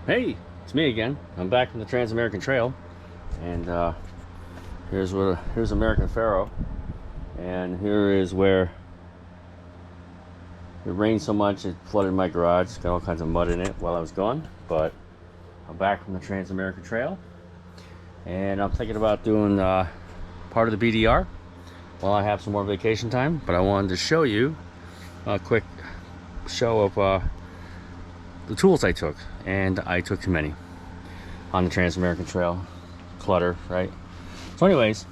Hey, it's me again. I'm back from the Trans-American Trail, and here's American Faro, and here is where it rained so much it flooded my garage. It's got all kinds of mud in it while I was gone, but I'm back from the Trans-American Trail, and I'm thinking about doing part of the BDR while I have some more vacation time. But I wanted to show you a quick show of the tools I took, and I took too many on the Trans-American Trail. Clutter, right? So anyways,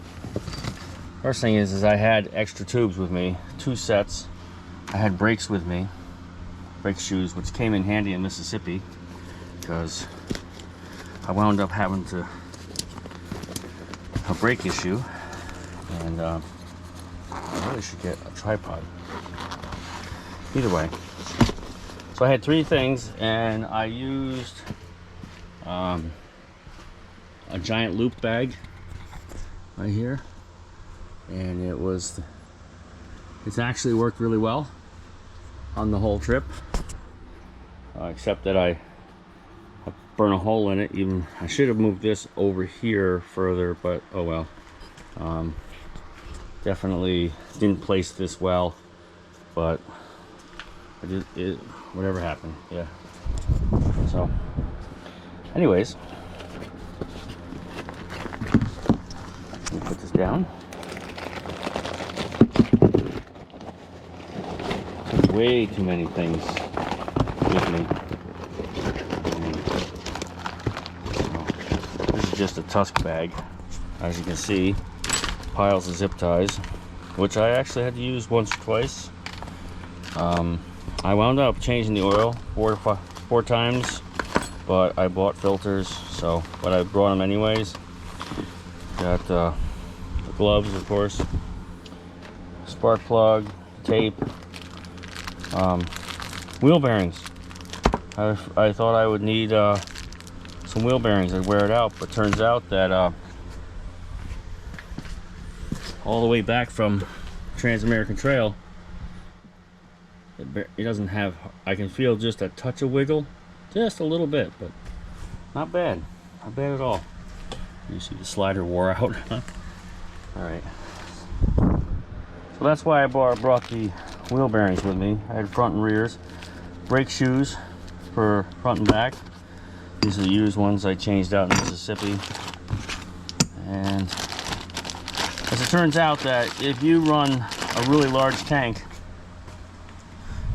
first thing is I had extra tubes with me, 2 sets. I had brakes with me, brake shoes, which came in handy in Mississippi because I wound up having a brake issue, and I really should get a tripod. Either way, so I had 3 things, and I used a giant loop bag right here, and it's actually worked really well on the whole trip, except that I burned a hole in it. Even I should have moved this over here further, but oh well. Definitely didn't place this well, but whatever happened, yeah. So anyways, let me put this down. Took way too many things with me. So, this is just a tusk bag, as you can see. Piles of zip ties, which I actually had to use once or twice. I wound up changing the oil 4 times, but I bought filters, but I brought them anyways. Got the gloves, of course, spark plug, tape, wheel bearings. I thought I would need some wheel bearings. I'd wear it out, but turns out that all the way back from Trans-American Trail, it doesn't have, I can feel just a touch of wiggle, just a little bit, but not bad at all. You see the slider wore out. Alright, so that's why I brought the wheel bearings with me. I had front and rears, brake shoes for front and back. These are the used ones I changed out in Mississippi. And as it turns out, that if you run a really large tank,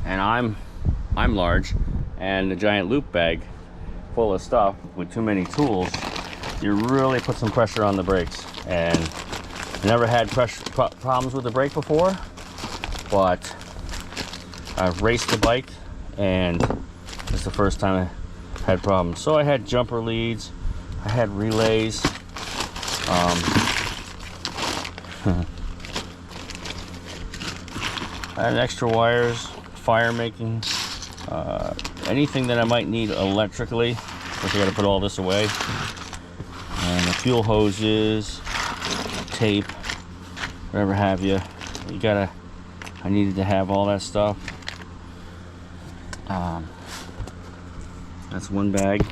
and I'm large, and a giant loop bag full of stuff with too many tools, you really put some pressure on the brakes. And I never had problems with the brake before, but I've raced the bike, and it's the first time I had problems. So I had jumper leads, I had relays, I had extra wires, fire making, anything that I might need electrically. Of course, I got to put all this away. And the fuel hoses, tape, whatever have you. I needed to have all that stuff. That's one bag.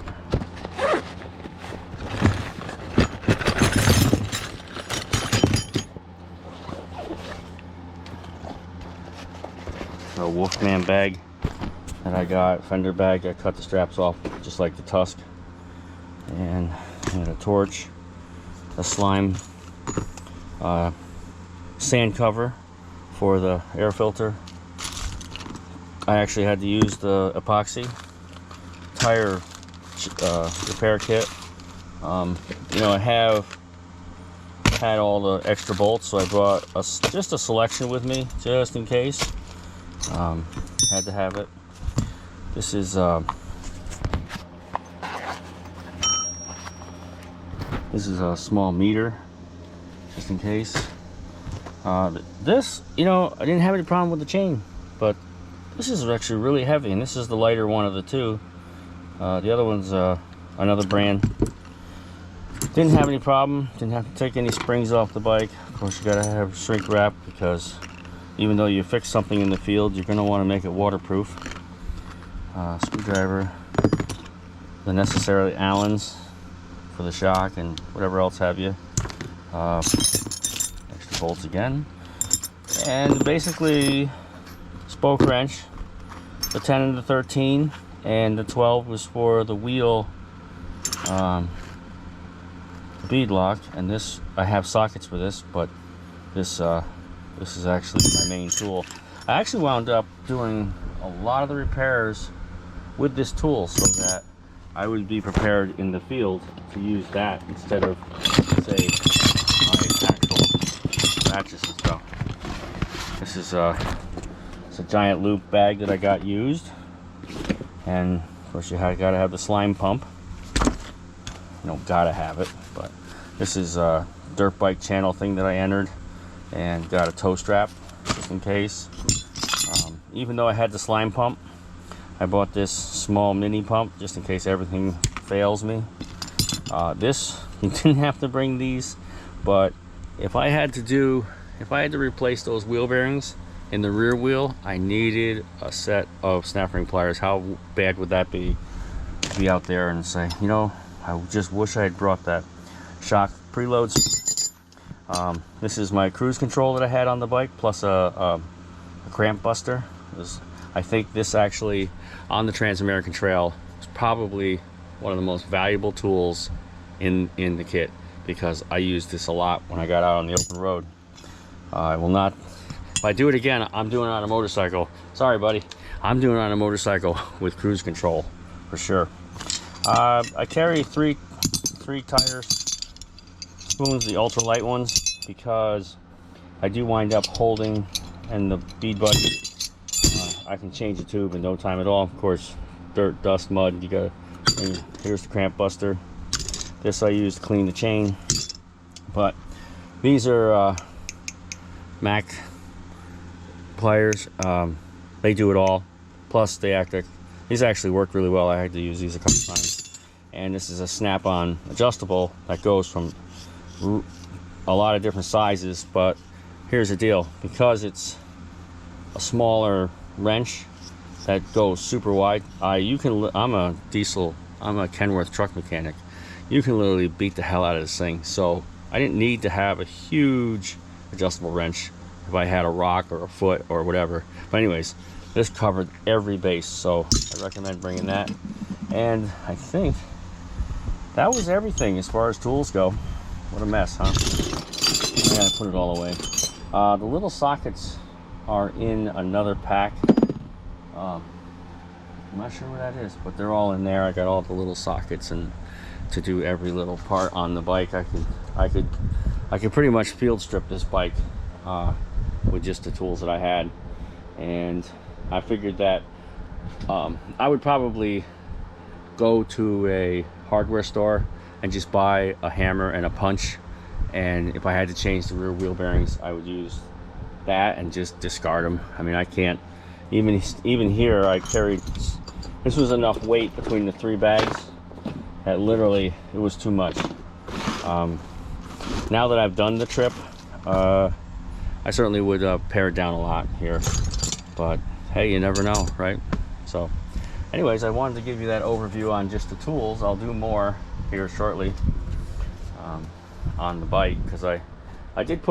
A Wolfman bag that I got, fender bag. I cut the straps off just like the Tusk, and a torch, a slime sand cover for the air filter. I actually had to use the epoxy tire repair kit. I have had all the extra bolts, so I brought just a selection with me just in case. Had to have it. This is a small meter, just in case. This, I didn't have any problem with the chain, but this is actually really heavy, and this is the lighter one of the 2. The other one's another brand. Didn't have any problem. Didn't have to take any springs off the bike. Of course, you gotta have shrink wrap, because even though you fix something in the field, you're going to want to make it waterproof. Screwdriver, the necessary Allens for the shock and whatever else have you. Extra bolts again, and basically spoke wrench. The 10 and the 13 and the 12 was for the wheel bead lock, and this I have sockets for this, but this is actually my main tool. I actually wound up doing a lot of the repairs with this tool so that I would be prepared in the field to use that instead of, say, my actual matches and stuff. This is it's a giant loop bag that I got used, and of course gotta have the slime pump. You don't gotta have it, but this is a dirt bike channel thing that I entered, and got a toe strap just in case. Even though I had the slime pump, I bought this small mini pump just in case everything fails me. This, you didn't have to bring these, but if I had to replace those wheel bearings in the rear wheel, I needed a set of snap ring pliers. How bad would that be to be out there and say, you know, I just wish I had brought that. Shock preloads. This is my cruise control that I had on the bike, plus a cramp buster. I think this actually, on the Trans-American Trail, is probably one of the most valuable tools in the kit, because I used this a lot when I got out on the open road. I will not, if I do it again, I'm doing it on a motorcycle. Sorry, buddy. I'm doing it on a motorcycle with cruise control, for sure. I carry three tire spoons, the ultra light ones, because I do wind up holding, and the bead button, I can change the tube in no time at all. Of course, dirt, dust, mud, you gotta, and here's the cramp buster. This I use to clean the chain, but these are Mac pliers. They do it all, plus these actually work really well. I had to use these a couple times, and this is a snap-on adjustable that goes from a lot of different sizes. But here's the deal, because it's a smaller wrench that goes super wide. I'm a Kenworth truck mechanic. You can literally beat the hell out of this thing. So I didn't need to have a huge adjustable wrench if I had a rock or a foot or whatever. But anyways, this covered every base, so I recommend bringing that. And I think that was everything as far as tools go. What a mess, huh? I gotta put it all away. The little sockets are in another pack. I'm not sure where that is, but they're all in there. I got all the little sockets, and to do every little part on the bike, I could pretty much field strip this bike with just the tools that I had. And I figured that I would probably go to a hardware store and just buy a hammer and a punch, and if I had to change the rear wheel bearings, I would use that and just discard them. I mean, I can't even here. I carried, this was enough weight between the 3 bags that literally it was too much. Now that I've done the trip, I certainly would pare it down a lot here, but hey, you never know, right? So anyways, I wanted to give you that overview on just the tools. I'll do more here shortly on the bike, because I did put